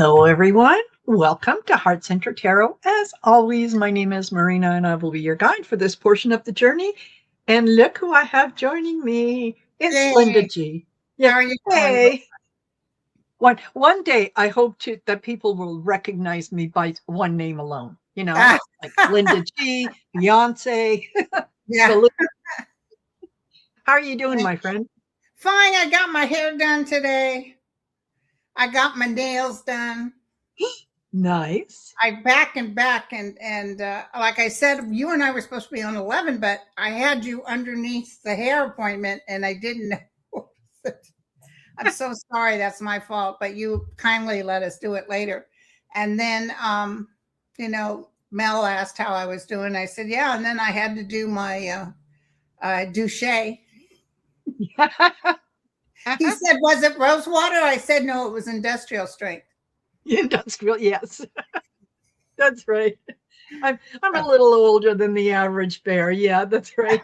Hello, everyone. Welcome to Heart Center Tarot. As always, my name is Marina, and I will be your guide for this portion of the journey. And look who I have joining me. It's Linda Hey, G. how Yeah. are you doing? Hey. One day, I hope that people will recognize me by one name alone. Ah, Like Linda G, Beyonce. yeah, So, how are you doing, my friend? fine. I got my hair done today. I got my nails done. Nice. I back and like I said, you and I were supposed to be on 11, but I had you underneath the hair appointment, and I didn't know. I'm so sorry. That's my fault. But you kindly let us do it later. And then, Mel asked how I was doing. I said, yeah. And then I had to do my douche. He said, was it rose water? I said, no, it was industrial strength. Industrial, yes. That's right. I'm a little older than the average bear. Yeah, that's right.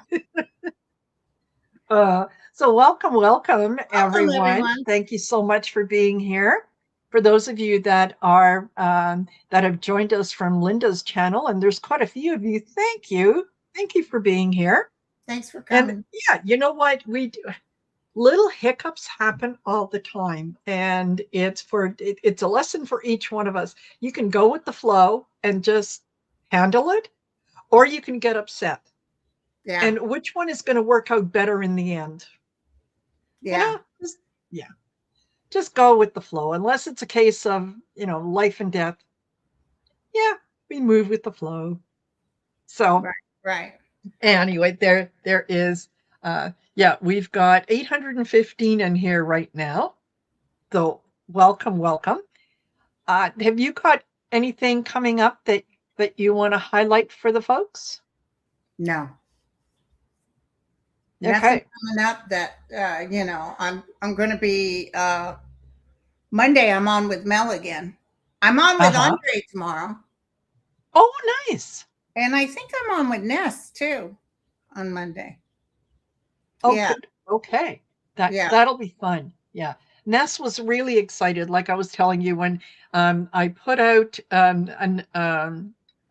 So welcome, Welcome, everyone. everyone. Thank you so much for being here. For those of you that are that have joined us from Linda's channel, and there's quite a few of you. Thank you for being here. Thanks for And coming. yeah, you know what we do. Little hiccups happen all the time, and it's a lesson for each one of us. You can go with the flow and just handle it, or you can get upset. Yeah. And which one is going to work out better in the end? You Yeah. know, yeah, just go with the flow. Unless it's a case of, life and death. Yeah, we move with the flow. So Right. Right. anyway, there is, yeah, we've got 815 in here right now. So welcome. Have you got anything coming up that you want to highlight for the folks? No. Nothing Okay. coming up that I'm gonna be Monday I'm on with Mel again. I'm on with Uh-huh. Andre tomorrow. Oh, nice. And I think I'm on with Ness too on Monday. Oh, Yeah. good. Okay. Yeah. That'll be fun. Yeah. Ness was really excited, like I was telling you when I put out a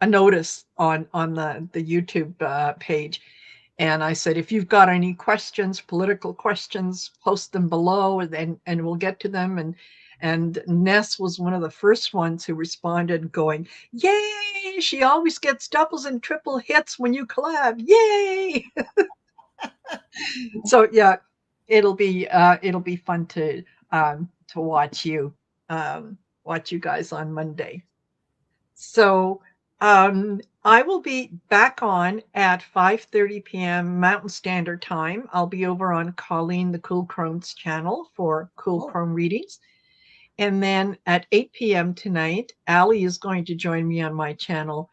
notice on the YouTube page, and I said, if you've got any questions, political questions, post them below, and we'll get to them. And Ness was one of the first ones who responded, going, "Yay! She always gets doubles and triple hits when you collab. Yay!" So yeah, it'll be fun to watch you guys on Monday. So I will be back on at 5:30 p.m. Mountain Standard Time. I'll be over on Colleen the Cool Chrome's channel for Cool Oh, Chrome readings. And then at 8 p.m. tonight, Allie is going to join me on my channel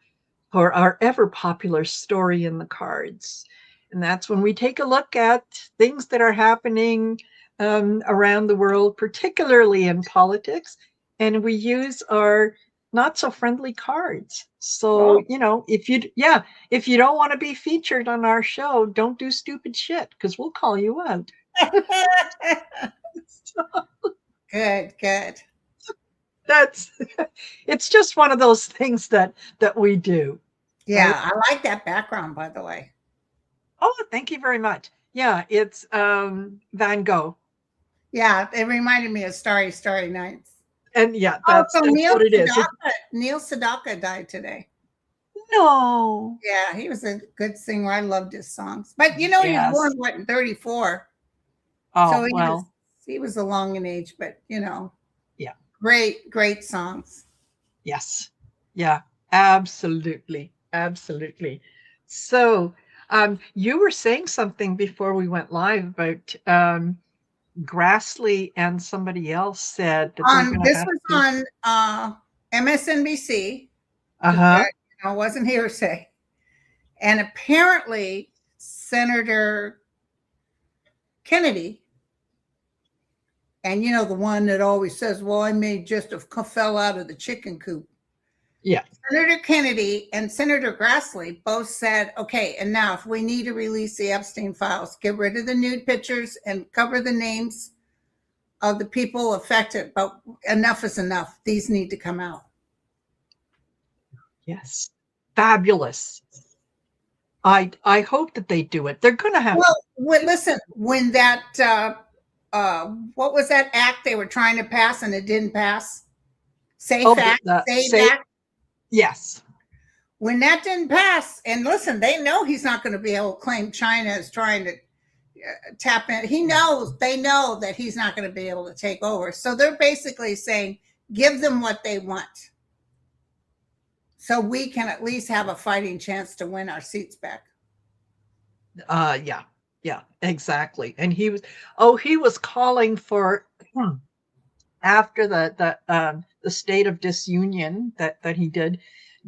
for our ever popular story in the cards. And that's when we take a look at things that are happening around the world, particularly in politics, and we use our not so friendly cards. So, oh. if you don't want to be featured on our show, don't do stupid shit because we'll call you out. So Good, good. that's it's just one of those things that we do, right? Yeah, I like that background, by the way. Oh, thank you very much. Yeah, it's Van Gogh. Yeah, it reminded me of Starry, Starry Nights. And yeah, Oh, that's so that's what it is. Neil Sedaka died today. No. Yeah, he was a good singer. I loved his songs. But he was born Yes. what in 34. So Oh, well, he was along in age, but yeah. great, great songs. Yes. Yeah, absolutely. Absolutely. So, you were saying something before we went live about Grassley and somebody else said that they're On going to this have was to. on MSNBC. Uh-huh. Wasn't hearsay. And apparently Senator Kennedy, and the one that always says, well, I may just have fell out of the chicken coop. Yeah. Senator Kennedy and Senator Grassley both said, okay, enough. We need to release the Epstein files. Get rid of the nude pictures and cover the names of the people affected, but enough is enough. These need to come out. Yes. Fabulous. I hope that they do it. They're going to have Well, listen, when that what was that act they were trying to pass and it didn't pass? Safe Act, Save Act. Yes. When that didn't pass, and listen, they know he's not going to be able to claim China is trying to tap in. They know that he's not going to be able to take over. So they're basically saying, give them what they want, so we can at least have a fighting chance to win our seats back. Yeah, exactly. And he was calling for, after the state of disunion that he did,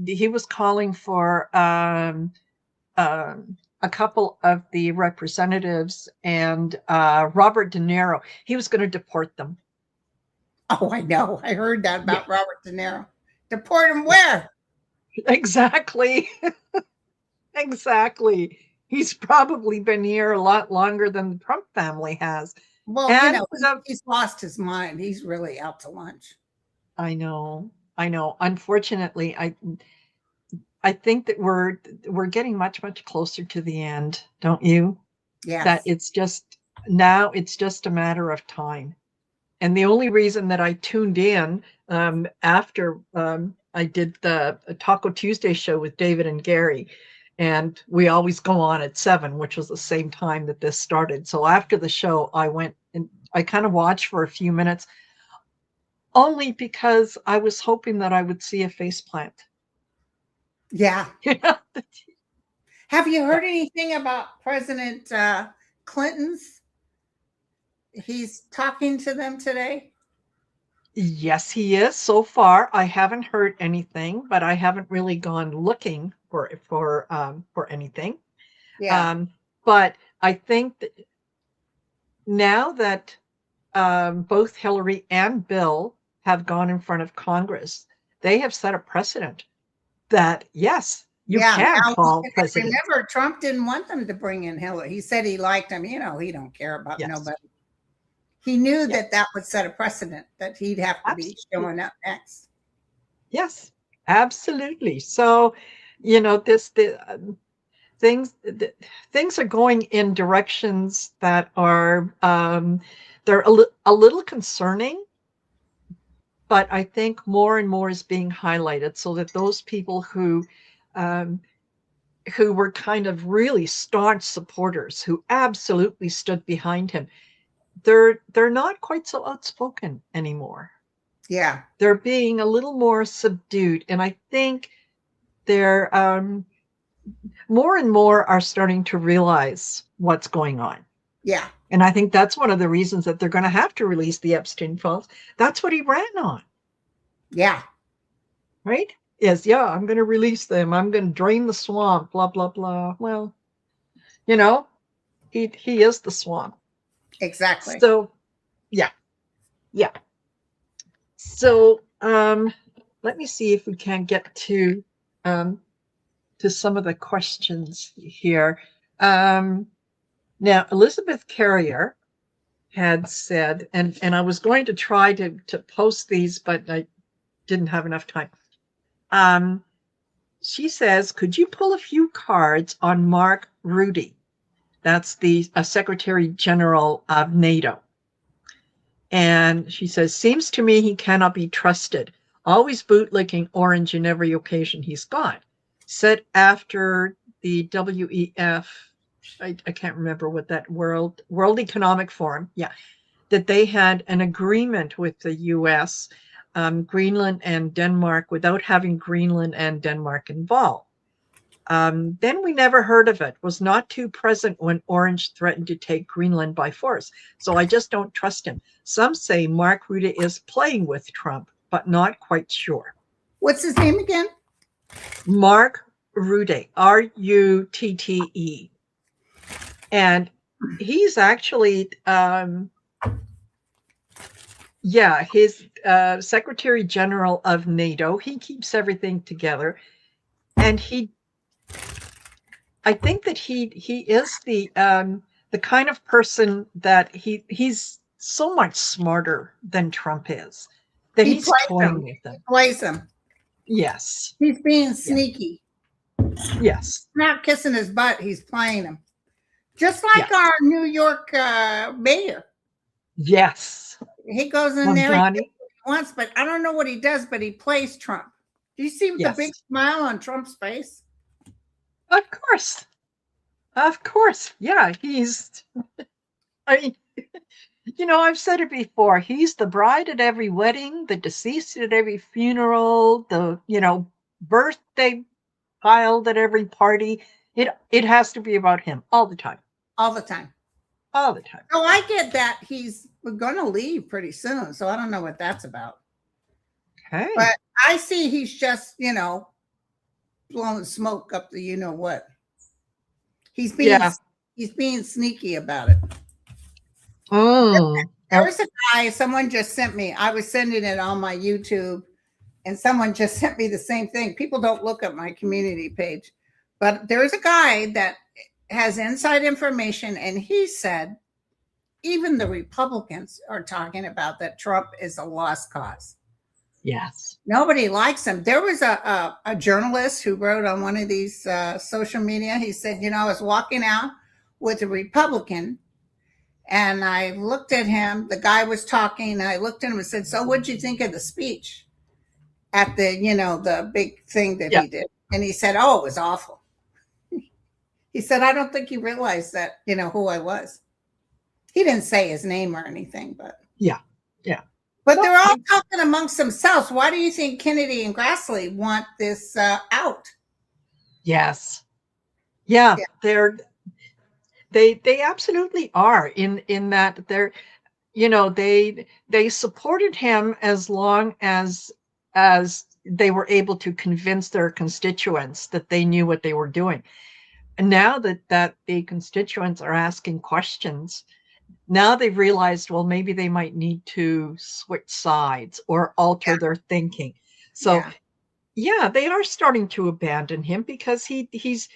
he was calling for a couple of the representatives and Robert De Niro. He was going to deport them. Oh, I know. I heard that about Robert De Niro. Deport him where? Exactly. Exactly. He's probably been here a lot longer than the Trump family has. Well, and, he's lost his mind. He's really out to lunch. I know. Unfortunately, I think that we're getting much closer to the end, don't you? Yeah. That it's just a matter of time. And the only reason that I tuned in after I did the Taco Tuesday show with David and Gary, and we always go on at 7, which was the same time that this started. So after the show, I went and I kind of watched for a few minutes, only because I was hoping that I would see a faceplant. Yeah. Have you heard anything about President Clinton's? He's talking to them today. Yes, he is. So far, I haven't heard anything, but I haven't really gone looking for anything. Yeah. But I think that now that both Hillary and Bill have gone in front of Congress, they have set a precedent that yes, you can call president. Remember, Trump didn't want them to bring in Hillary. He said he liked him. You know, he don't care about nobody. He knew that would set a precedent, that he'd have to be showing up next. Yes, absolutely. So, you know, things are going in directions that are they're a little concerning, but I think more and more is being highlighted so that those people who were kind of really staunch supporters, who absolutely stood behind him, they're not quite so outspoken anymore. Yeah. They're being a little more subdued. And I think they're more and more are starting to realize what's going on. Yeah. And I think that's one of the reasons that they're going to have to release the Epstein files. That's what he ran on. Yeah. Right? Yes. Yeah, I'm going to release them. I'm going to drain the swamp, blah, blah, blah. Well, you know, he is the swamp. Exactly. So, yeah. So, let me see if we can get to some of the questions here. Now, Elizabeth Carrier had said, and I was going to try to post these, but I didn't have enough time. She says, could you pull a few cards on Mark Rutte? That's the Secretary General of NATO. And she says, seems to me he cannot be trusted. Always bootlicking orange in every occasion he's got. Said after the WEF, I can't remember what that World Economic Forum, that they had an agreement with the US, Greenland and Denmark, without having Greenland and Denmark involved. Then we never heard of it, was not too present when Orange threatened to take Greenland by force. So I just don't trust him. Some say Mark Rutte is playing with Trump, but not quite sure. What's his name again? Mark Rutte, Rutte. And he's actually, his Secretary General of NATO. He keeps everything together. And I think that he is the kind of person that he's so much smarter than Trump is, that He he's plays toying him. with He them. plays him. Yes. He's being Yeah. sneaky. Yes. Not kissing his butt. He's playing him. Just like Yes. our New York mayor. Yes. He goes in Well, there Johnny. once, but I don't know what he does, but he plays Trump. Do you see the big Yes. smile on Trump's face? Of course. Of course. Yeah. I mean, I've said it before. He's the bride at every wedding, the deceased at every funeral, the, birthday piled at every party. It has to be about him all the time. All the time. All the time. Oh, I get that he's going to leave pretty soon, so I don't know what that's about. Okay. But I see he's just, blowing smoke up the you know what. He's being sneaky about it. Mm. There was a guy, someone just sent me. I was sending it on my YouTube, and someone just sent me the same thing. People don't look at my community page, but there is a guy that has inside information, and he said even the Republicans are talking about that Trump is a lost cause. Yes. Nobody likes him. There was a journalist who wrote on one of these social media. He said, I was walking out with a Republican, and I looked at him. The guy was talking, and I looked at him and said, so what'd you think of the speech at the, the big thing that he did? And he said, oh, it was awful. He said, I don't think he realized that, who I was. He didn't say his name or anything, but. Yeah. But they're all talking amongst themselves. Why do you think Kennedy and Grassley want this out? Yes. Yeah. They absolutely are in that they supported him as long as they were able to convince their constituents that they knew what they were doing. And now that the constituents are asking questions, now they've realized, well, maybe they might need to switch sides or alter their thinking. So they are starting to abandon him because he's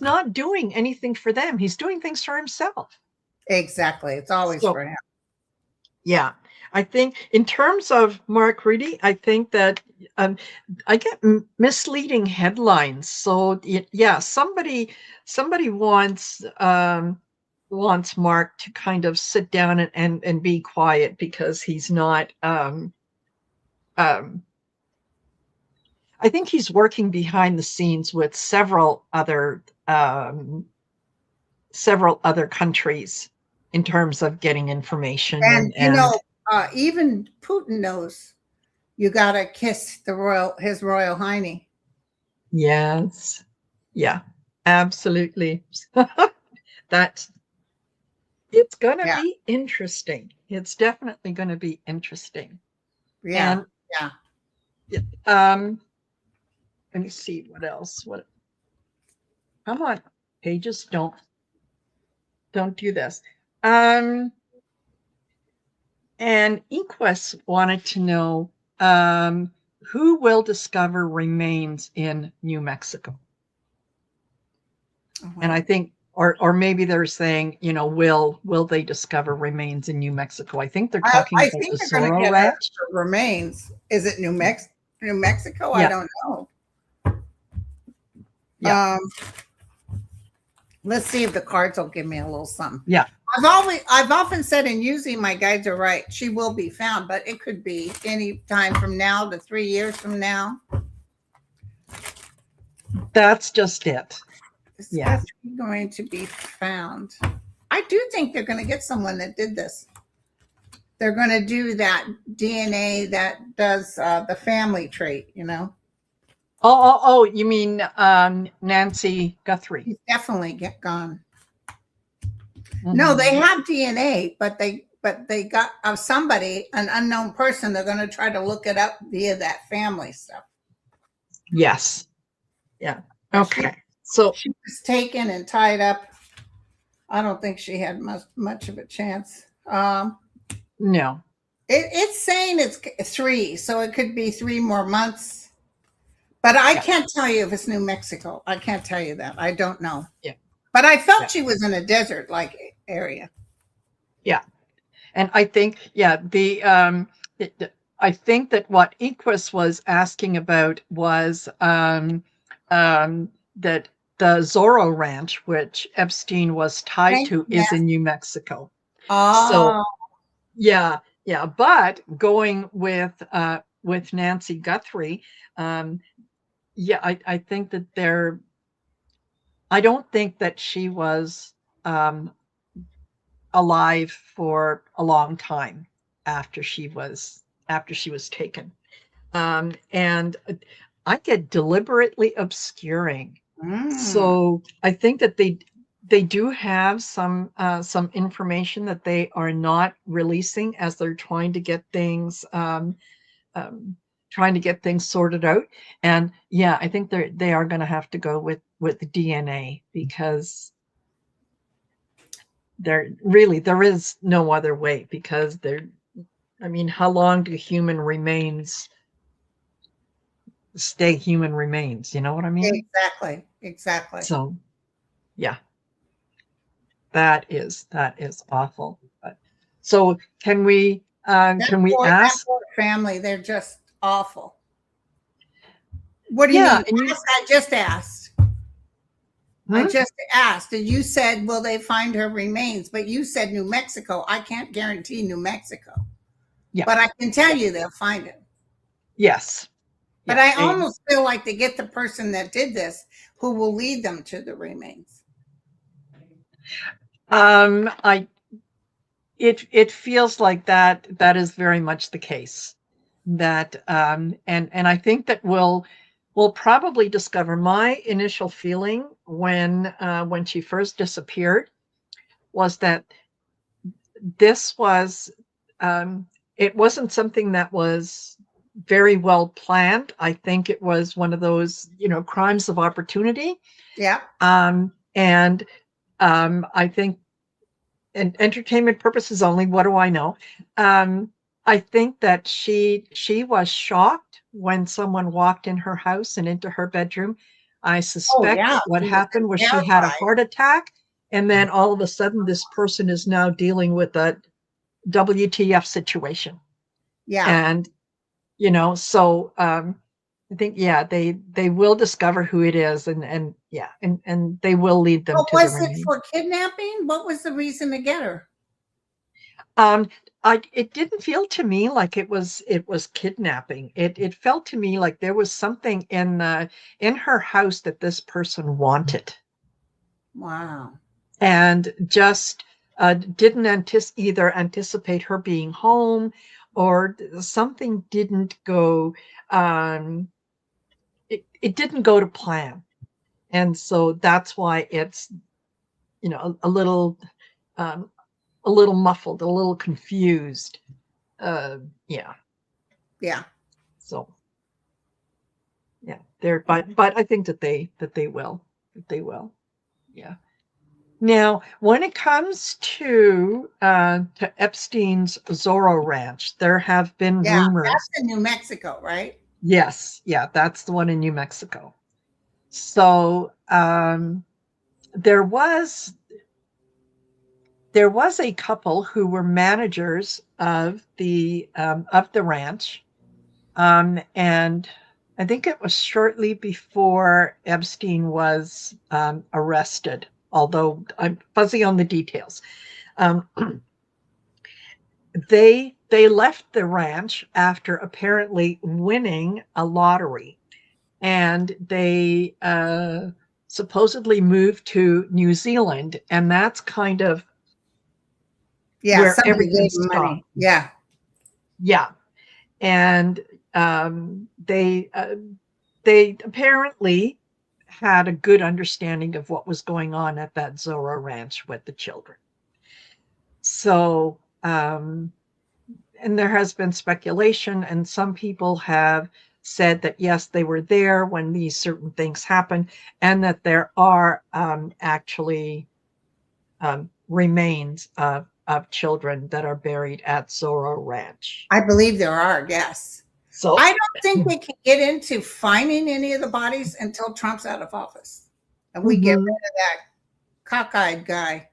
not doing anything for them. He's doing things for himself. Exactly. It's always for him. Yeah. I think in terms of Mark Rudy, I think that I get misleading headlines. So somebody wants Mark to kind of sit down and be quiet because he's not. I think he's working behind the scenes with several other countries in terms of getting information. And even Putin knows you got to kiss his Royal Highness. Yes. Yeah, absolutely. It's going to be interesting. It's definitely going to be interesting. Yeah. And, let me see what else. Come on, pages, don't do this. And Inquest wanted to know who will discover remains in New Mexico. Oh, wow. And I think, or maybe they're saying, will they discover remains in New Mexico? I think they're talking about the Zorro Ranch. Remains. Is it New Mexico? Yeah. I don't know. Yeah. Let's see if the cards will give me a little something. Yeah. I've often said, and usually my guides are right, she will be found, but it could be any time from now to 3 years from now. That's just it. It's going to be found. I do think they're going to get someone that did this. They're going to do that DNA that does the family trait, Oh, you mean Nancy Guthrie? He's definitely gone. Mm-hmm. No, they have DNA, but they got somebody, an unknown person. They're going to try to look it up via that family stuff. Yes. Yeah. Okay. So she was taken and tied up. I don't think she had much of a chance. No. It's saying it's 3, so it could be 3 more months. But I can't tell you if it's New Mexico. I can't tell you that. I don't know. Yeah. But I felt she was in a desert-like area. Yeah. And I think, yeah, I think that what Equus was asking about was that the Zorro Ranch, which Epstein was tied Thank to, is yes. in New Mexico. So Oh, yeah, yeah. But going with Nancy Guthrie, um, yeah, I think that there. I don't think that she was um, alive for a long time after she was taken. And I get deliberately obscuring. mm. So I think that they do have some information that they are not releasing as they're um, trying to get things sorted out. And yeah, I think they are going to have to go with the DNA because there is no other way because there I mean, how long do human remains stay human remains? You know what I mean? Exactly. Exactly. So yeah, that is awful. But, so can we That ask? poor family, they're just awful. What do you Yeah, mean? and you Ask, I just asked. I hmm? just asked, and you said, will they find her remains? But you said New Mexico. I can't guarantee New Mexico, Yeah, but I can tell yeah, you they'll find it. yes, But yeah. I almost feel like they get the person that did this who will lead them to the remains. I it feels like that is very much the case. That and I think that we'll probably discover my initial feeling when she first disappeared was that this was it wasn't something that was very well planned. I think it was one of those, crimes of opportunity. Yeah. And I think, and entertainment purposes only, what do I know? I think that she was shocked when someone walked in her house and into her bedroom. I Oh, suspect yeah. that what She was happened was she had a terrified. heart attack, and then all of a sudden this person is now dealing with a WTF situation. Yeah. And so I think yeah, they will discover who it is, and yeah, and they will lead them But to the was it remains. for kidnapping? What was the reason to get her? Um, it didn't feel to me like it was kidnapping. It felt to me like there was something in her house that this person wanted, Wow. and just didn't either anticipate her being home, or something didn't go. Um, it didn't go to plan, and so that's why it's a little um, a little muffled, a little confused. Yeah. Yeah. So yeah, they're but I think that they will. Yeah. Now, when it comes to Epstein's Zorro Ranch, there have been Yeah. That's rumors. in New Mexico, right? Yes, yeah, that's the one in New Mexico. So there was there was a couple who were managers of the ranch, and I think it was shortly before Epstein was arrested, although I'm fuzzy on the details. Um, they left the ranch after apparently winning a lottery, and they supposedly moved to New Zealand, and that's kind of Yeah. where Somebody everything gave them stopped. money. Yeah. Yeah, and they apparently had a good understanding of what was going on at that Zorro Ranch with the children. So, and there has been speculation, and some people have said that yes, they were there when these certain things happen, and that there are actually remains of children that are buried at Zorro Ranch. I believe there are. Yes. So, I don't think they can get into finding any of the bodies until Trump's out of office and we get mhm. rid of that cockeyed guy.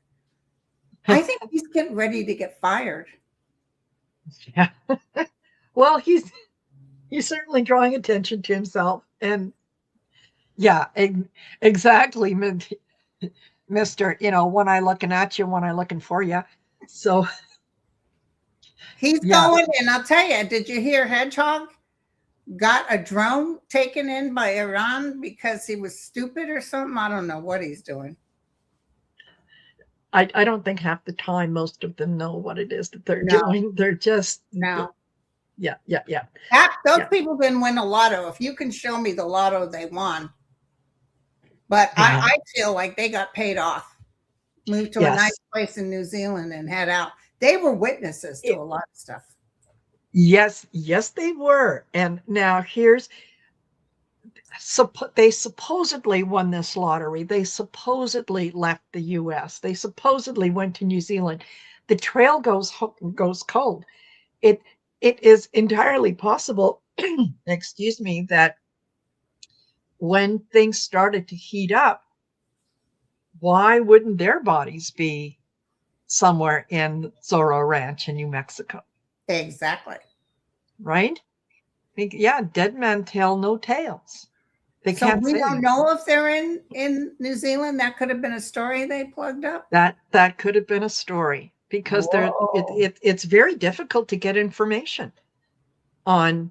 I think he's getting ready to get fired. Yeah. Well, he's certainly drawing attention to himself, and yeah, exactly, Mister. One eye looking at you, one eye looking for you. So He's yeah, going, and I'll tell you, did you hear Hedgehog got a drone taken in by Iran because he was stupid or something? I don't know what he's doing. I don't think half the time most of them know what it is that they're No, doing. They're just no. yeah, yeah, yeah, Those yeah, people didn't win the lotto. If you can show me the lotto they won, but yeah. I feel like they got paid off, moved to a nice Yes. place in New Zealand and head out. They were witnesses to It, a lot of stuff. yes, yes, they were. And now they supposedly won this lottery. They supposedly left the US. They supposedly went to New Zealand. The trail goes cold. It it is entirely possible, excuse me, that when things started to heat up, why wouldn't their bodies be somewhere in Zorro Ranch in New Mexico? Exactly. Right? Yeah, dead men tell no tales. They So can't we say don't know if they're in New Zealand. That could have been a story they plugged up. that could have been a story because Whoa. it's very difficult to get information on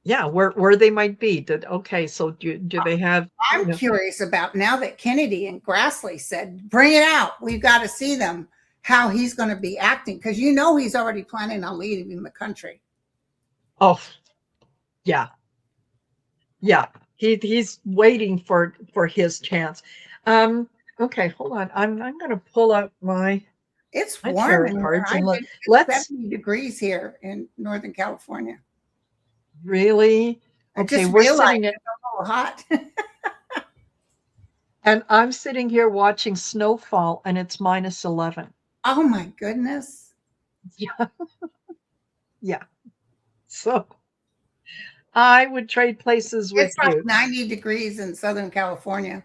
yeah where they might be. Okay, so do they have I'm curious about now that Kennedy and Grassley said, bring it out. We've got to see them, how he's going to be acting. Because he's already planning on leaving the country. oh yeah, yeah, he's waiting for his chance. Okay, hold on, I'm gonna pull up It's my warm tarot in here. cards and It's let's 70 degrees here in Northern California. really I okay, just we're realized sitting at it's a little hot. and I'm sitting here watching snowfall and it's -11. Oh my goodness. Yeah, yeah. So I would trade places with It's like you. 90 degrees in Southern California.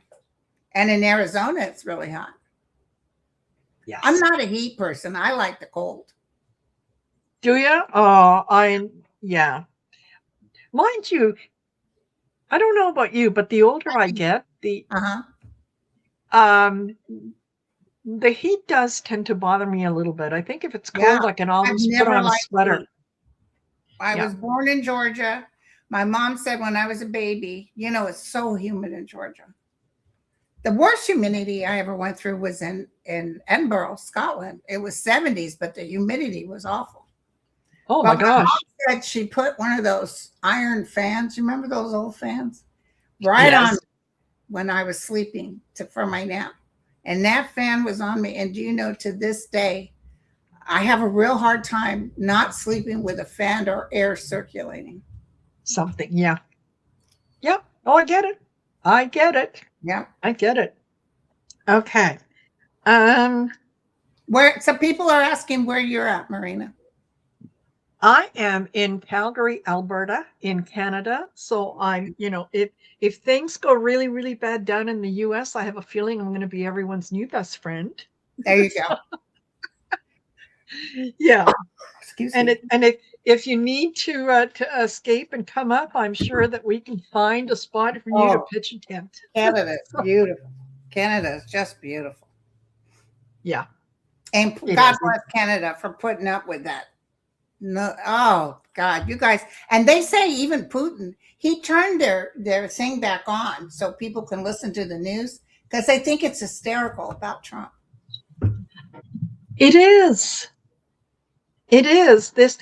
And in Arizona, it's really hot. I'm Yes. not a heat person. I like the cold. Do you? Oh, yeah. Mind you, I don't know about you, but the older I get, Uh-huh. um, the heat does tend to bother me a little bit. I think if it's Yeah. cold, I can I've almost put never on a liked sweater. heat. I Yeah. was born in Georgia. My mom said when I was a baby, it's so humid in Georgia. The worst humidity I ever went through was in Edinburgh, Scotland. It was 70s, but the humidity was awful. Oh But my my mom gosh. said she put one of those iron fans. You remember those old fans? Right on Yes. when I was sleeping for my nap. And that fan was on me. And do you know, to this day, I have a real hard time not sleeping with a fan or air circulating. Something. Yeah. Yep. Oh, I get it. I get it. Yeah. I get it. Okay. Um, So people are asking where you're at, Marina. I am in Calgary, Alberta, in Canada. So if things go really, really bad down in the US, I have a feeling I'm going to be everyone's new best friend. There you go. Yeah. Excuse And me. if you need to escape and come up, I'm sure that we can find a spot for you to Oh, pitch a tent. Canada's beautiful. Canada is just beautiful. Yeah. And It God is. bless Canada for putting up with that. No, oh God, you guys. And they say even Putin, he turned their thing back on so people can listen to the news because they think it's hysterical about Trump. It is. It is this,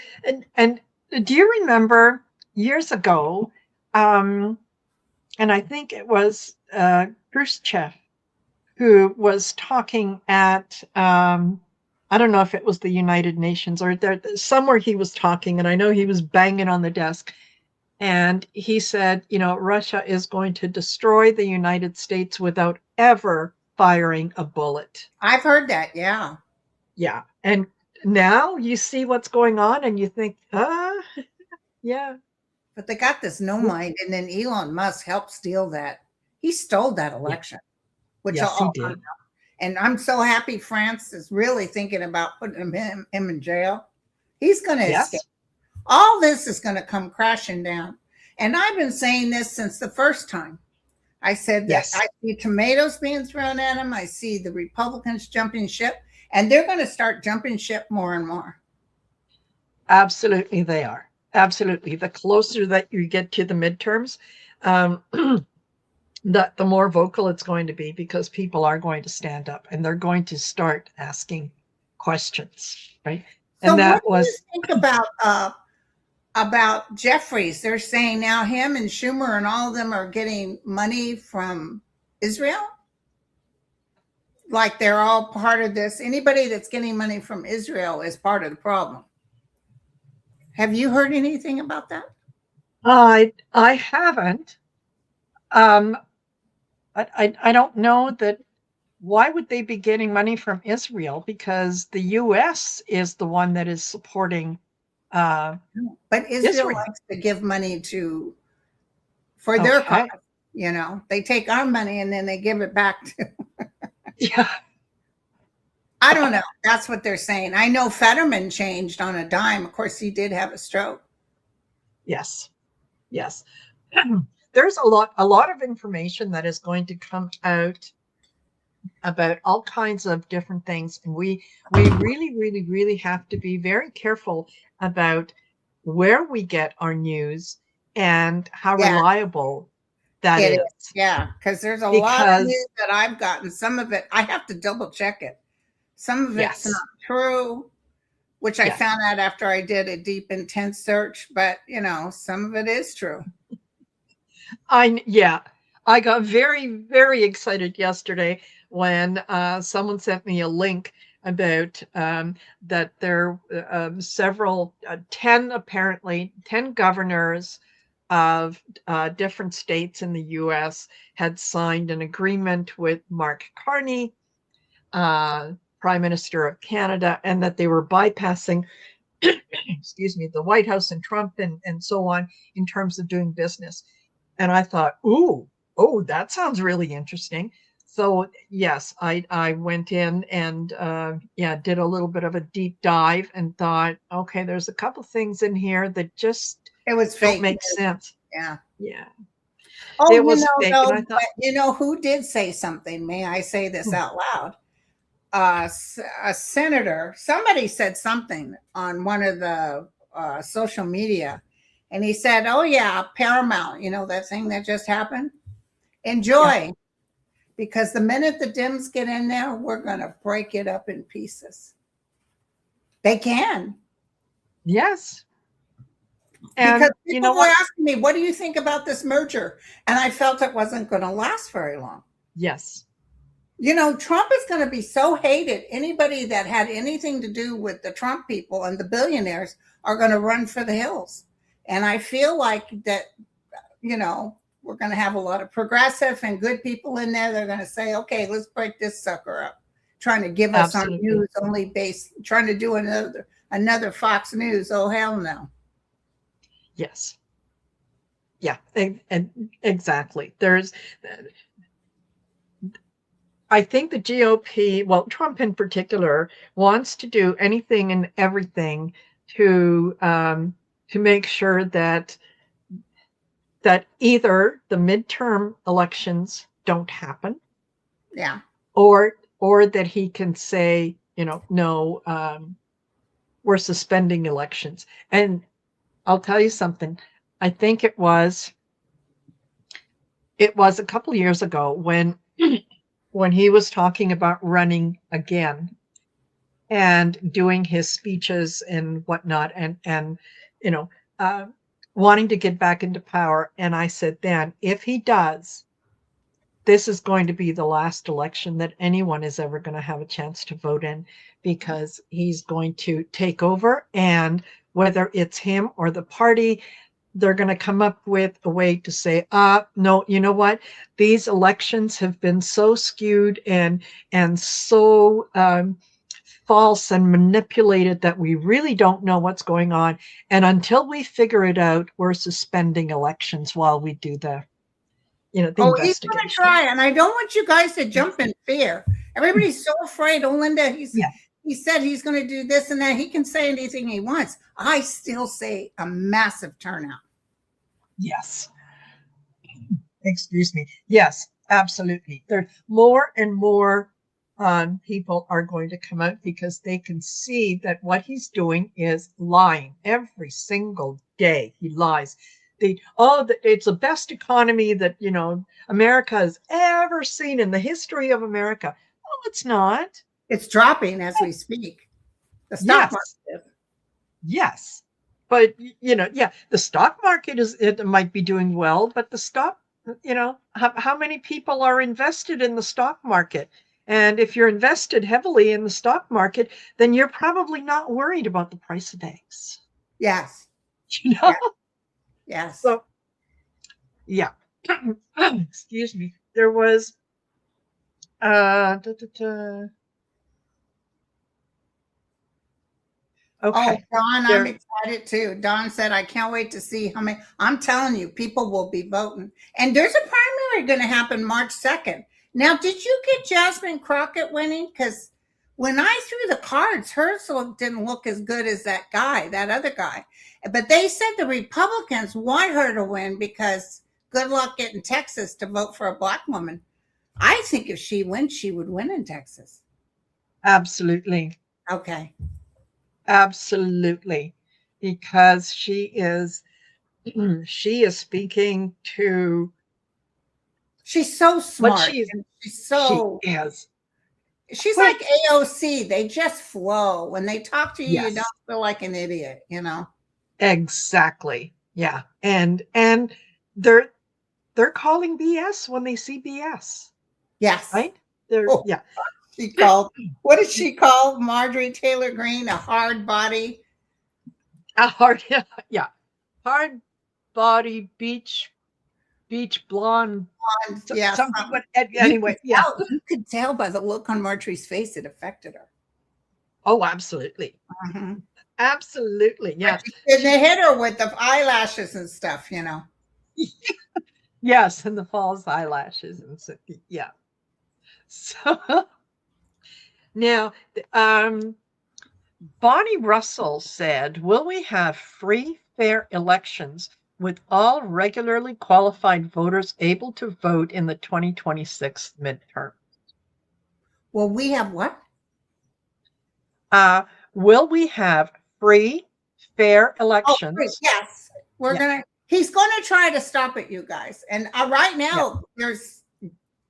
and do you remember years ago? And I think it was Khrushchev who was talking at I don't know if it was the United Nations or somewhere he was talking, and I know he was banging on the desk, and he said, Russia is going to destroy the United States without ever firing a bullet. I've heard that, yeah. Yeah, and now you see what's going on, and you think, yeah. But they got this no mind, and then Elon Musk helped steal that. He stole that election, which Yes, he did. and I'm so happy France is really thinking about putting him in jail. He's going to Yes. escape. All this is going to come crashing down. And I've been saying this since the first time. I said that Yes, I see tomatoes being thrown at them. I see the Republicans jumping ship, and they're going to start jumping ship more and more. absolutely they are. Absolutely. The closer that you get to the midterms, um, the more vocal it's going to be, because people are going to stand up and they're going to start asking questions, right? So, And what that do you was, think about Jeffries? They're saying now him and Schumer and all of them are getting money from Israel. Like they're all part of this. Anybody that's getting money from Israel is part of the problem. Have you heard anything about that? I haven't. Um, I don't know that. Why would they be getting money from Israel? Because the U.S. is the one that is supporting But Israel Israel. likes to give money for their cause. Okay. You know, they take our money and then they give it back to. Yeah. I don't know. That's what they're saying. I know Fetterman changed on a dime. Of course, he did have a stroke. Yes. Yes. There's a lot of information that is going to come out about all kinds of different things, and we really have to be very careful about where we get our news and how Yeah, reliable that it is. is. Yeah, because there's a lot of Because news that I've gotten. Some of it, I have to double check it. Some of it's not yes, true, which I yes, found out after I did a deep, intense search. But, some of it is true. yeah, I got very excited yesterday when someone sent me a link about that there several 10, apparently 10 governors of different states in the US had signed an agreement with Mark Carney, uh, Prime Minister of Canada, and that they were bypassing, excuse me, the White House and Trump and so on in terms of doing business. And I thought, ooh, oh, that sounds really interesting. So yes, I went in and yeah, did a little bit of a deep dive and thought, okay, there's a couple things in here that just It was don't fake make news. sense. Yeah. Yeah, Oh, it was fake, and I thought, you know who did say something? May I say this hmm, out loud? A senator, somebody said something on one of the social media, and he said, "Oh yeah, Paramount, that thing that just happened. yeah, Enjoy, because the minute the Dems get in there, we're gonna break it up in pieces. They can." yes, Because and you people know were what? asking me, "What do you think about this merger?" And I felt it wasn't going to last very long. Yes, Trump is going to be so hated. Anybody that had anything to do with the Trump people and the billionaires are going to run for the hills. And I feel like that, we're going to have a lot of progressive and good people in there. They're going to say, okay, let's break this sucker up. Trying to give us our absolutely, news only based, trying to do another Fox News. Oh, hell no. yes, yeah, and exactly. There's I think the GOP, well, Trump in particular, wants to do anything and everything to make sure that either the midterm elections don't happen, Yeah. or that he can say, no, we're suspending elections. And I'll tell you something. I think it was a couple years ago when when he was talking about running again and doing his speeches and whatnot, and you know uh, wanting to get back into power. And I said, then if he does, this is going to be the last election that anyone is ever going to have a chance to vote in, because he's going to take over, and whether it's him or the party, they're going to come up with a way to say, no, you know what, these elections have been so skewed and so false and manipulated that we really don't know what's going on. And until we figure it out, we're suspending elections while we do the Oh, he's going to investigation. try. And I don't want you guys to jump in fear. Everybody's so afraid. Oh, Linda, Yeah. he said he's going to do this and that. He can say anything he wants. I still say a massive turnout. Yes. Excuse me. Yes, absolutely. There more and more people are going to come out because they can see that what he's doing is lying every single day. He lies. It's the best economy that America has ever seen in the history of America. Oh, it's not. It's dropping as we speak. The stock market. Yes. But yeah, the stock market it might be doing well, but the stock, how many people are invested in the stock market? And if you're invested heavily in the stock market, then you're probably not worried about the price of eggs. Yes. Yes. So, yeah. Excuse me. There was Okay. Oh, Don, I'm excited too. Don said, I can't wait to see how many. I'm telling you, people will be voting. And there's a primary going to happen March 2nd. Now, did you get Jasmine Crockett winning? Because when I threw the cards, hers didn't look as good as that other guy. But they said the Republicans want her to win because good luck getting Texas to vote for a Black woman. I think if she wins, she would win in Texas. Absolutely. Okay. Absolutely, because she is speaking to. She's so smart. She is. She's like AOC. They just flow. When they talk to you, you don't feel like an idiot, Exactly. Yeah, and they're calling BS when they see BS. Yes. Right. Yeah. She called. What did she call Marjorie Taylor Greene? A hard body. A hard, yeah, hard body beach blonde. Yeah. Anyway, yeah. You could tell by the look on Marjorie's face it affected her. Oh, absolutely. Mm-hmm. Absolutely. Yeah. And they hit her with the eyelashes and stuff, Yes, and the false eyelashes and so, yeah. So now, Bonnie Russell said, will we have free, fair elections with all regularly qualified voters able to vote in the 2026 midterm? Well, we have what? Will we have free, fair elections? Yes. He's going to try to stop it, you guys. And right now, there's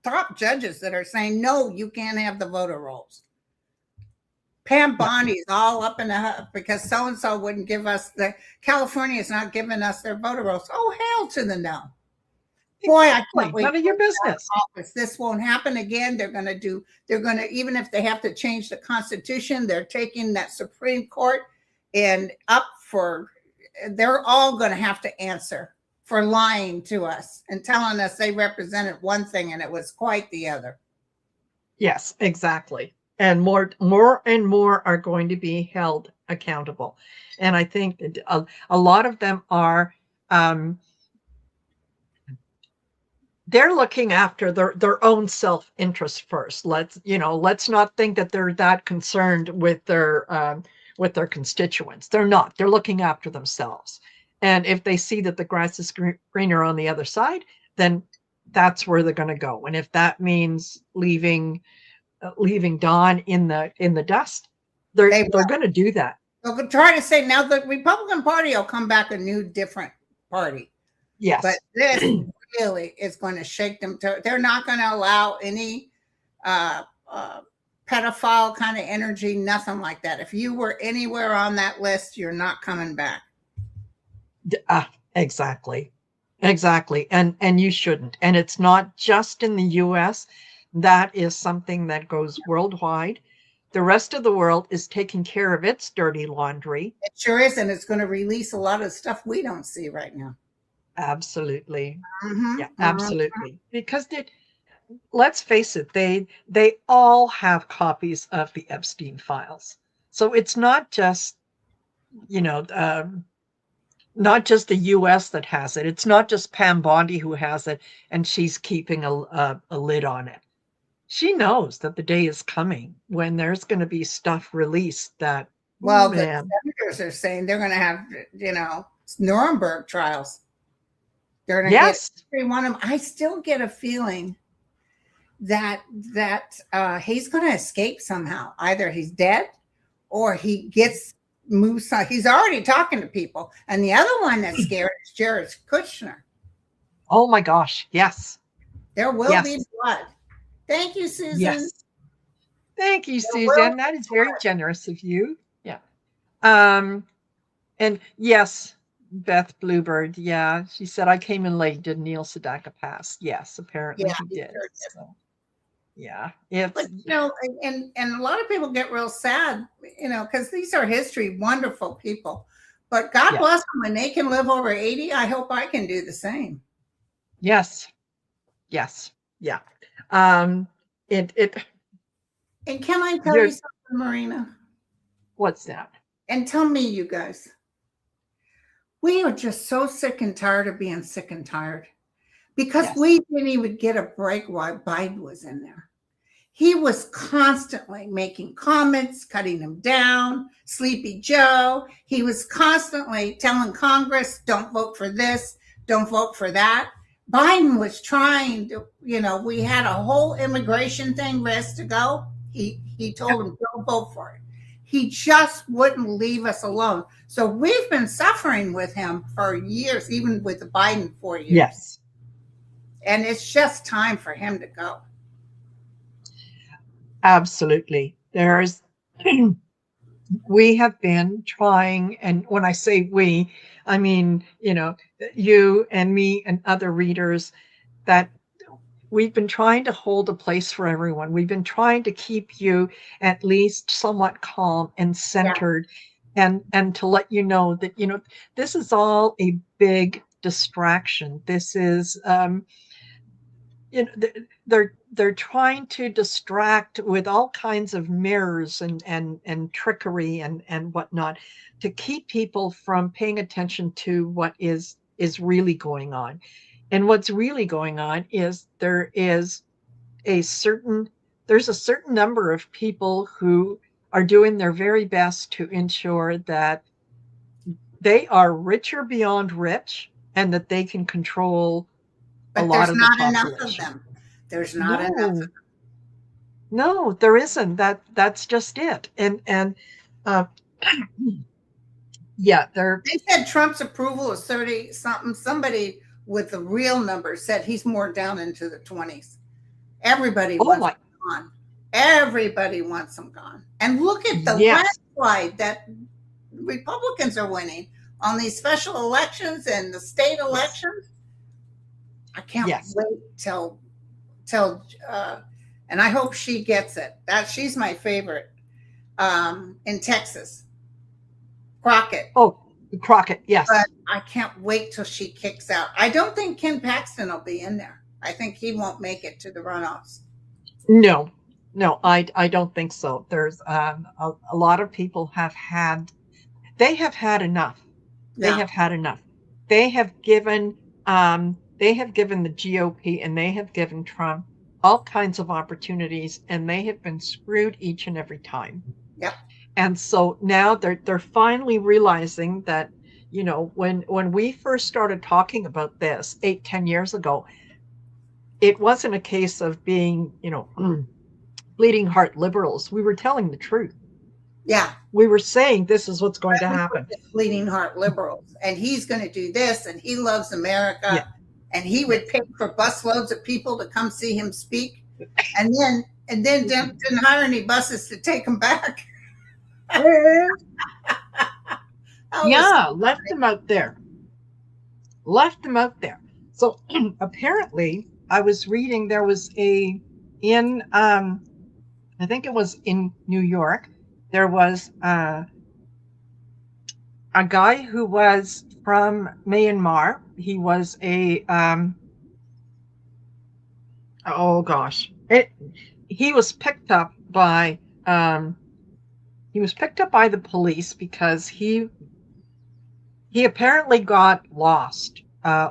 top judges that are saying, no, you can't have the voter rolls. Pam Bondi's all up in the because so-and-so wouldn't give us California is not giving us their voter rolls. Oh, hell to the no. Boy, I can't wait. None of your business. This won't happen again. They're going to, even if they have to change the Constitution, they're taking that Supreme Court and they're all going to have to answer for lying to us and telling us they represented one thing and it was quite the other. Yes, exactly. And more and more are going to be held accountable. And I think a lot of them are, they're looking after their own self-interest first. Let's not think that they're that concerned with their constituents. They're not. They're looking after themselves. And if they see that the grass is greener on the other side, then that's where they're going to go. And if that means leaving Dawn in the dust, they're going to do that. They'll try to say now the Republican Party will come back a new, different party. Yes, but this really is going to shake them. They're not going to allow any pedophile kind of energy, nothing like that. If you were anywhere on that list, you're not coming back. Exactly, and you shouldn't. And it's not just in the U.S. That is something that goes worldwide. The rest of the world is taking care of its dirty laundry. It sure is, and it's going to release a lot of stuff we don't see right now. Absolutely. Mm-hmm. Yeah, absolutely. Mm-hmm. Because let's face it, they all have copies of the Epstein files. So it's not just, not just the U.S. that has it. It's not just Pam Bondi who has it, and she's keeping a lid on it. she knows that the day is coming when there's going to be stuff released that, oh Well, the man, senators are saying they're going to have, Nuremberg trials. They're going to get yes, every one of them. I still get a feeling that he's going to escape somehow. Either he's dead or he gets moved. He's already talking to people. And the other one that's scared is Jared Kushner. oh my gosh, yes, There will yes, be blood. Thank you, Susan. yes. Thank you, There will Susan. That be is very blood. generous of you. Yeah. Um, and yes, Beth Bluebird, yeah, she said, I came in late. Did Neil Sedaka pass? Yes, apparently Yeah, he he did. sure did. So, yeah, But it's, and a lot of people get real sad, because these are history, wonderful people. But God yeah, bless them when they can live over 80. I hope I can do the same. yes, yes, yeah. Um, it, And can I tell you you're, something, Marina? what's that? And tell me, you guys, we are just so sick and tired of being sick and tired because Yes, we didn't even get a break while Biden was in there. He was constantly making comments, cutting them down, Sleepy Joe. He was constantly telling Congress, don't vote for this, don't vote for that. Biden was trying to, we had a whole immigration thing ready to go. He yeah, told him, don't vote for it. He just wouldn't leave us alone. So we've been suffering with him for years, even with the Biden 4 years. yes, And it's just time for him to go. absolutely. There's, we have been trying, and when I say we, I mean, you and me and other readers, that we've been trying to hold a place for everyone. We've been trying to keep you at least somewhat calm and Yeah. centered, and to let you know that, this is all a big distraction. This is, you know, they're trying to distract with all kinds of mirrors and trickery and whatnot, to keep people from paying attention to what is really going on. And what's really going on is a certain there's a certain number of people who are doing their very best to ensure that they are richer beyond rich, and that they can control a But lot there's of the not enough of population. them. There's not enough. No, no, there isn't. That's just it. And uh, yeah, they're, They said Trump's approval is 30 something. Somebody with the real numbers said he's more down into the 20s. Everybody oh wants my, him gone. Everybody wants him gone. And look at the yes, landslide that Republicans are winning on these special elections and the state yes, elections. I can't yes. wait till and I hope she gets it. That she's my favorite in Texas. Crockett. Oh, Crockett, But yes. I can't wait till she kicks out. I don't think Ken Paxton will be in there. I think he won't make it to the runoffs. No, no, I don't think so. There's a lot of people they have had enough. They Yeah. have had enough. They have given the GOP, and they have given Trump all kinds of opportunities, and they have been screwed each and every time. Yep. And so now they're finally realizing that, when we first started talking about this 8, 10 years ago, it wasn't a case of being, bleeding heart liberals. We were telling the truth. Yeah. We were saying this is what's going to We were happen. just bleeding heart liberals. And he's going to do this and he loves America. Yeah. And he would Yes. pay for busloads of people to come see him speak. And then didn't hire any buses to take him back. Yeah, left them out there. Left them out there. So apparently, I was reading, there was in I think it was in New York, there was a guy who was from Myanmar. He was oh gosh, he was picked up by the police because he apparently got lost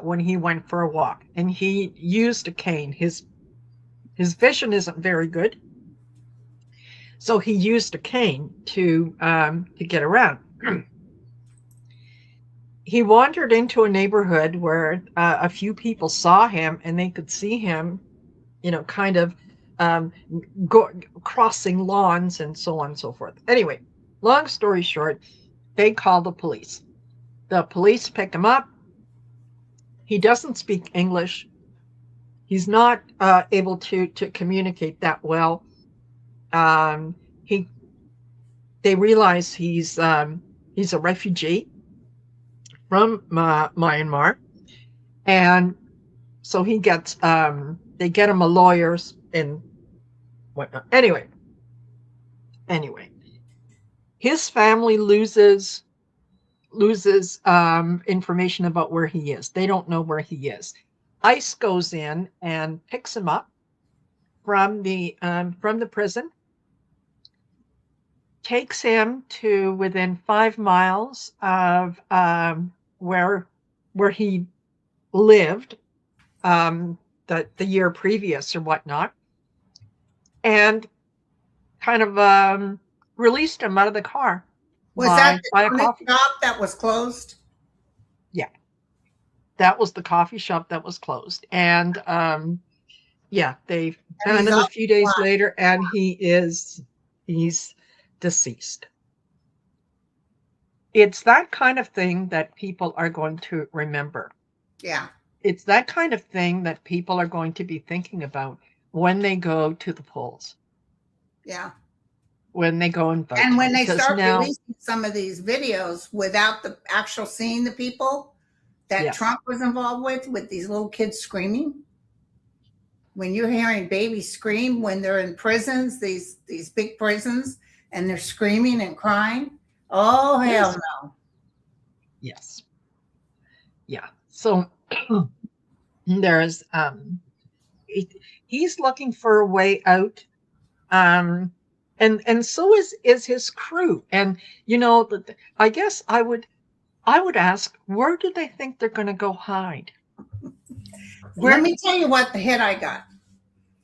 when he went for a walk, and he used a cane. His vision isn't very good, so he used a cane to get around. He wandered into a neighborhood where a few people saw him, and they could see him, kind of um, crossing lawns and so on and so forth. Anyway, long story short, they call the police. The police pick him up. He doesn't speak English. He's not able to communicate that well. Um, he they realize he's a refugee from Myanmar, and so he gets they get him a lawyer and whatnot. Anyway, his family loses information about where he is. They don't know where he is. ICE goes in and picks him up from the prison, takes him to within 5 miles of where he lived the year previous or whatnot, and kind of released him out of the car. Was that the coffee shop that was closed? Yeah, that was the coffee shop that was closed, and yeah, they found him a few days later, and he's deceased. It's that kind of thing that people are going to remember. Yeah. It's that kind of thing that people are going to be thinking about when they go to the polls. Yeah. When they go and vote. And when they start releasing some of these videos without the actual seeing the people that Trump was involved with these little kids screaming. When you're hearing babies scream when they're in prisons, these big prisons, and they're screaming and crying. Oh, hell no. Yes. Yeah. So there's he's looking for a way out. And so is his crew. And I guess I would ask, where do they think they're going to go hide? Let me tell you what the hit I got.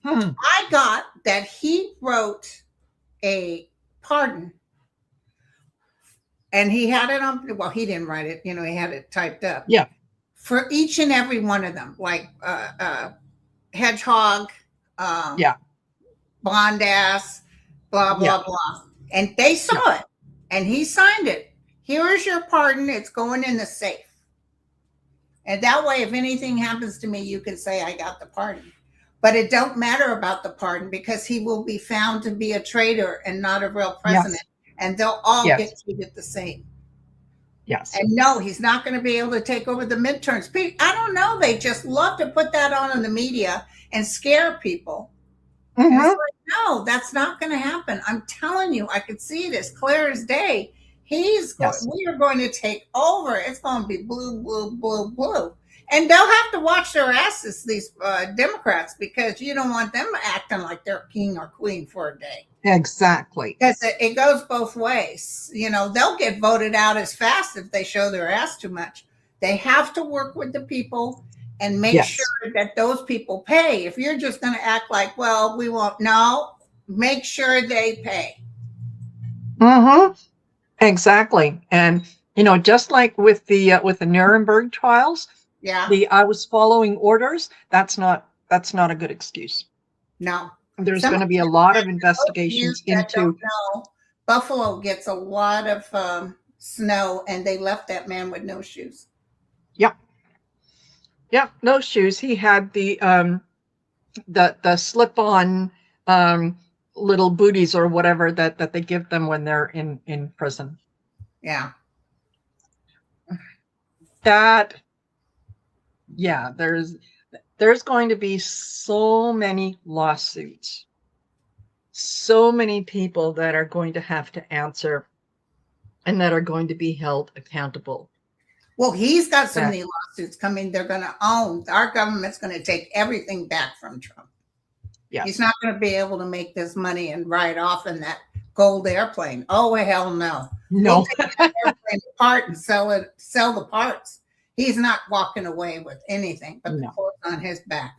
I got that he wrote a pardon, and he had it on. Well, he didn't write it. He had it typed up. Yeah. For each and every one of them, like Hedgehog, Blonde Ass, blah, blah, blah. And they saw it, and he signed it. Here is your pardon. It's going in the safe. And that way, if anything happens to me, you can say, I got the pardon. But it don't matter about the pardon, because he will be found to be a traitor and not a real president. And they'll all get treated the same. Yes. And no, he's not going to be able to take over the midterms. I don't know. They just love to put that on in the media and scare people. Mm-hmm. And it's like, no, that's not going to happen. I'm telling you, I could see it as clear as day. We are going to take over. It's going to be blue, blue, blue, blue. And they'll have to watch their asses, these Democrats, because you don't want them acting like they're king or queen for a day. Exactly. Because it goes both ways. They'll get voted out as fast if they show their ass too much. They have to work with the people and make sure that those people pay. If you're just going to act like, well, we won't, no, make sure they pay. Mm-hmm. Exactly. And, just like with the Nuremberg trials, I was following orders. That's not a good excuse. No. There's going to be a lot of investigations into. Buffalo gets a lot of snow, and they left that man with no shoes. Yep. Yep. No shoes. He had the slip-on little booties or whatever that they give them when they're in prison. Yeah. There's going to be so many lawsuits, so many people that are going to have to answer and that are going to be held accountable. Well, he's got so many lawsuits coming. They're going to own. Our government's going to take everything back from Trump. Yeah. He's not going to be able to make this money and ride off in that gold airplane. Oh, hell no. No. We'll take that airplane apart and sell the parts. He's not walking away with anything but the clothes on his back.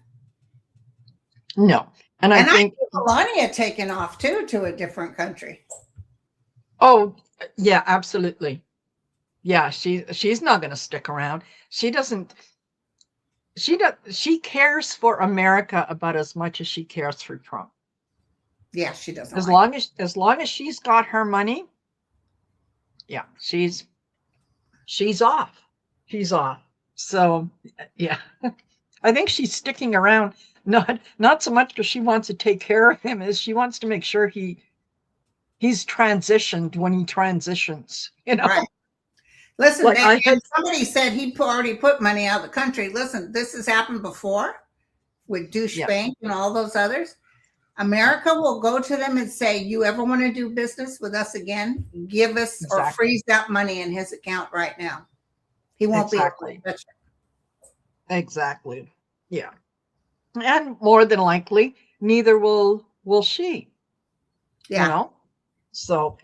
No. And I And I think, see Melania taking off too to a different country. oh, yeah, absolutely. Yeah, she's not going to stick around. She doesn't. She cares for America about as much as she cares for Trump. Yeah, she doesn't As like long as she's got her money, yeah, she's off. She's off. So yeah, I think she's sticking around not so much because she wants to take care of him, as she wants to make sure he's transitioned when he transitions. You it. Right. know, Listen, like I had. somebody said he already put money out of the country. Listen, this has happened before with Douche Yeah, Bank and all those others. America will go to them and say, "You ever want to do business with us again? Give us or exactly, freeze that money in his account right now." He won't be able exactly, to touch exactly. Yeah, and more than likely, neither will she. it. You Yeah. know, so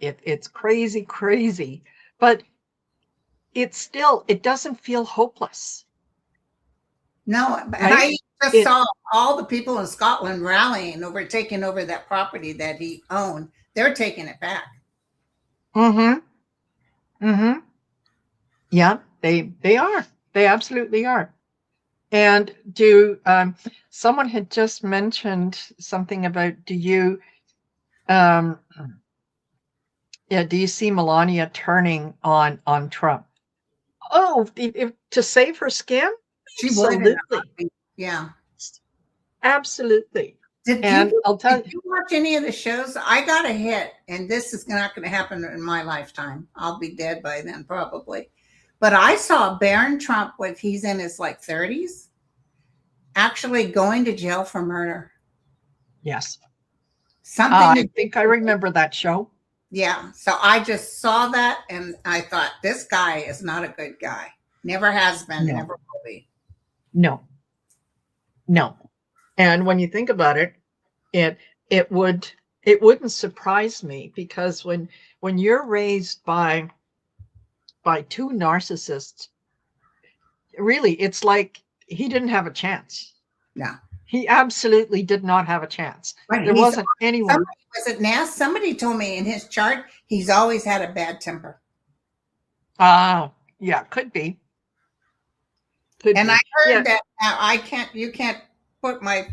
it's crazy, crazy, but it doesn't feel hopeless. No, but Right? I just It saw all the people in Scotland rallying over taking over that property that he owned. They're taking it back. Mm-hmm. Mm-hmm. Yeah, they are. They absolutely are. And someone had just mentioned something about um yeah, do you see Melania turning on Trump? Oh, if to save her skin? She would in a Absolutely. heartbeat. Yeah. Absolutely. Did And you I'll tell did you, you watch any of the shows? I got a hit, and this is not going to happen in my lifetime. I'll be dead by then, probably. But I saw Barron Trump, when he's in his like 30s, actually going to jail for murder. yes. Something to I do think I with, remember that show. yeah. So I just saw that, and I thought, this guy is not a good guy. Never has been, No, never will be. no, no. And when you think about it, it it would it wouldn't surprise me, because when you're raised by two narcissists, really, it's like he didn't have a chance. No. He absolutely did not have a chance. But There he's wasn't anyone. somebody, was it Nass? Somebody told me in his chart he's always had a bad temper. Yeah, could And I be. heard Yeah, that now you can't put my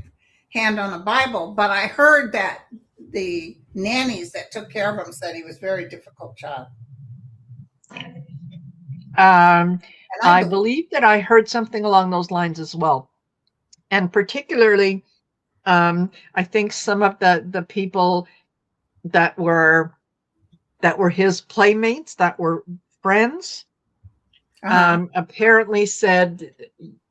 hand on the Bible, but I heard that the nannies that took care of him said he was a very difficult child. um, And I I believe, believe that I heard something along those lines as well, and particularly, I think some of the people that were his playmates, that were friends, uh-huh. apparently said,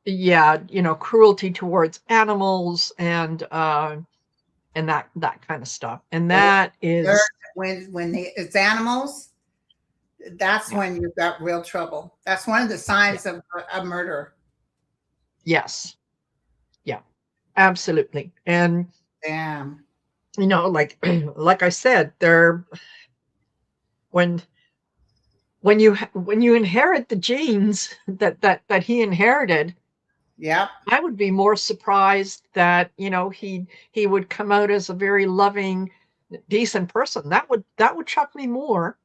yeah, cruelty towards animals, and that kind of stuff. And Oh, that is, it's animals, that's yeah, when you've got real trouble. That's one of the yeah, signs of a murder. yes, yeah, absolutely. And Damn. like like I said, there when when you inherit the genes that he inherited, Yep. I would be more surprised that he would come out as a very loving, decent person. That would shock me more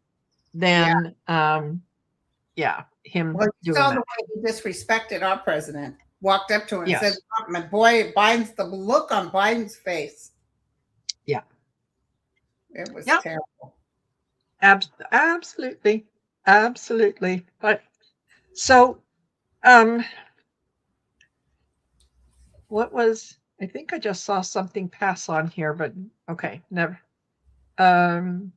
Yeah. than yeah, him Well, you doing saw the that. way he disrespected our president. Walked up to him and said, Yes, "My boy, the look on Biden's face. yeah, It was yeah, terrible." absolutely, absolutely. But so, um, what was? I think I just saw something pass on here, but okay, never. Um,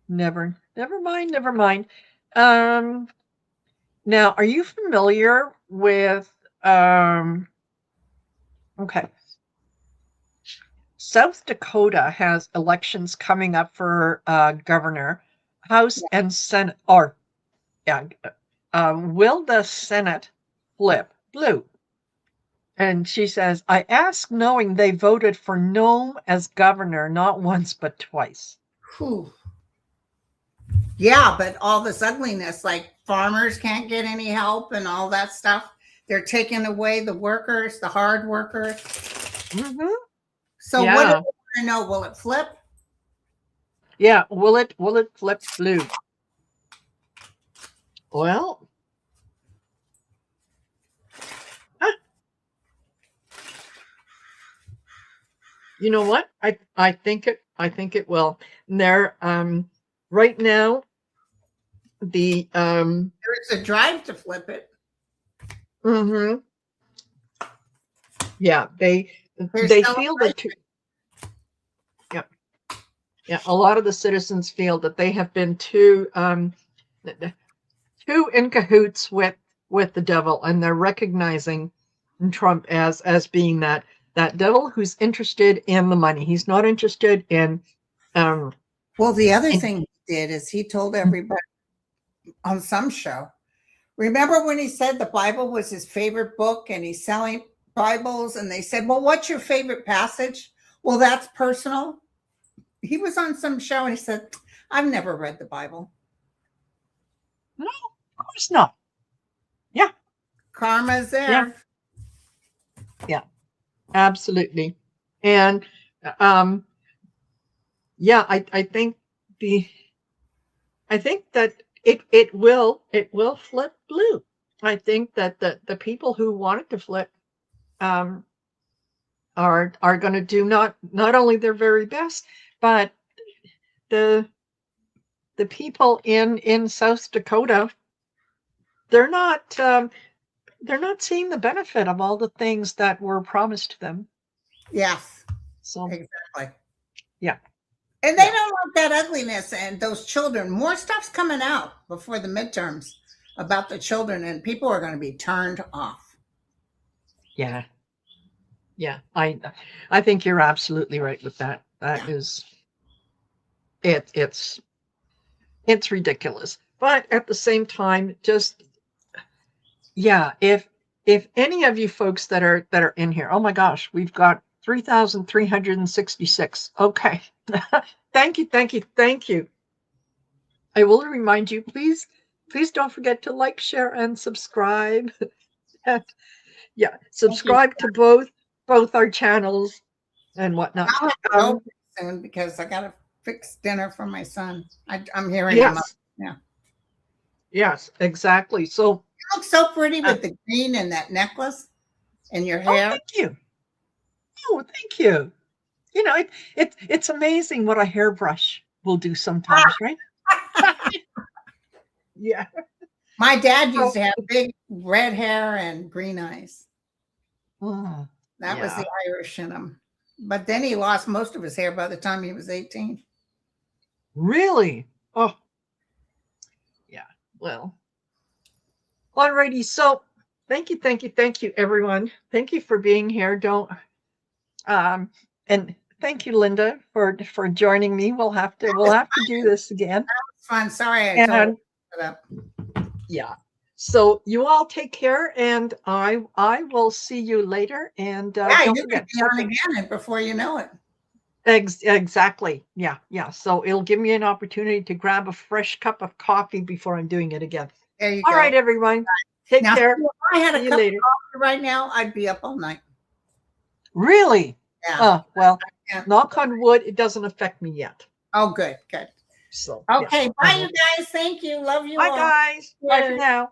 never mind, never mind. Um, Now, are you familiar with okay, South Dakota has elections coming up for governor, House Yeah. and Senate, or yeah, will the Senate flip blue? And she says, I ask knowing they voted for Nome as governor not once but twice. Whew. Yeah, but all this ugliness, like farmers can't get any help and all that stuff. They're taking away the workers, the hard workers. Mm-hmm. So what do Yeah. you want to know? Will it flip? Yeah. Will it flip blue? Well, huh, you know what? I think it will. There right now the There's a drive to flip it. mhm, yeah, There's they feel celebration. that yeah, yeah, a lot of the citizens feel that they have been too in cahoots with the devil, and they're recognizing Trump as being that devil who's interested in the money. He's not interested in Well, the other in thing he did is he told everybody on some show. Remember when he said the Bible was his favorite book and he's selling Bibles and they said, well, what's your favorite passage? Well, that's personal. He was on some show and he said, I've never read the Bible. no, of course not. Yeah. Karma's there. Yeah. Yeah, absolutely. And yeah, I think that it will flip blue. I think that the people who want it to flip um are going to do not only their very best, but the people in South Dakota, they're not seeing the benefit of all the things that were promised to them. Yes, So exactly. yeah. And they don't want that ugliness and those children. More stuff's coming out before the midterms about the children, and people are going to be turned off. Yeah. Yeah. I think you're absolutely right with that. That is it's ridiculous. But at the same time, just yeah, if any of you folks that are in here, oh my gosh, we've got 3,366. Okay. Thank you, thank you, thank you. I will remind you, please don't forget to like, share, and subscribe. Yeah, subscribe to both our channels and whatnot. I'll have to go soon because I got to fix dinner for my son. I'm hearing him. Yes. Yeah. Yes, exactly. So you look so pretty with the green and that necklace and your hair. Oh, thank you. Oh, thank you. You know, it's amazing what a hairbrush will do sometimes, right? Yeah. My dad used to have big red hair and green eyes. That was the Irish in him. But then he lost most of his hair by the time he was 18. Really? Oh. Yeah. Well. Alrighty. So thank you, everyone. Thank you for being here. Don't and thank you, Linda, for joining me. We'll have to do this again. That was fun. Sorry I told you up. Yeah. So you all take care, and I will see you later. And don't forget, be on again and before you know it. Exactly. Yeah. So it'll give me an opportunity to grab a fresh cup of coffee before I'm doing it again. There you all go. Right, everyone. Take care. If I had a cup of coffee right now, I'd be up all night. Really? Yeah. Well, knock on wood, it doesn't affect me yet. Oh, good. So okay. Bye, you guys. Thank you. Love you all. Bye, guys. Bye for now.